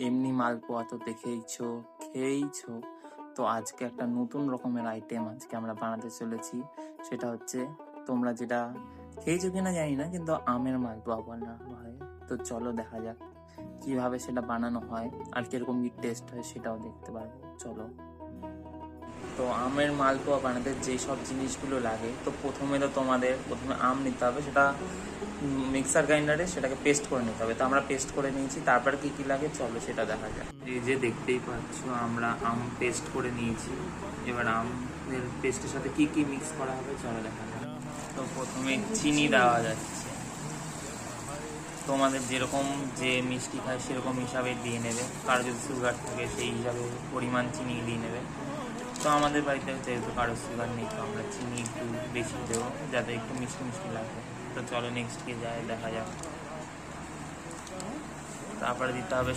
এমনি মালপোয়া তো দেখেইছো, খেয়েইছো। তো আজকে একটা নতুন রকমের আইটেম আজকে আমরা বানাতে চলেছি। সেটা হচ্ছে, তোমরা যেটা খেয়েছো কিনা জানি না, কিন্তু আমের মালপোয়া বানানো হয়। তো চলো দেখা যাক কিভাবে সেটা বানানো হয় আর কিরকম কি টেস্ট হয় সেটাও দেখতে পারবো। চলো। তো আমের মালপোয়া বানাতে যেই সব জিনিসগুলো লাগে, তো প্রথমে আম নিতে হবে, সেটা মিক্সার গ্রাইন্ডারে সেটাকে পেস্ট করে নিতে হবে। তো আমরা পেস্ট করে নিয়েছি, তারপর কি কি লাগে চলো সেটা দেখা যাক। এই যে দেখতেই পাচ্ছ, আমরা আম পেস্ট করে নিয়েছি। এবার আমের পেস্টের সাথে কি কি মিক্স করা হবে চলো দেখা যাক। তো প্রথমে চিনি দেওয়া যাচ্ছে, তোমাদের যেরকম যে মিষ্টি খায় সেরকম হিসাবে দিয়ে নেবে। কারো যদি সুগার থাকে সেই হিসাবে পরিমাণ চিনি দিয়ে নেবে। তো আমাদের বাড়িতে যেহেতু কারো সুগার নেই, তো আমরা চিনি একটু বেশি দেবো যাতে একটু মিষ্টি মিষ্টি লাগে। তো চলো নেক্সট কে যায় দেখা যাক। তারপরে দিতে হবে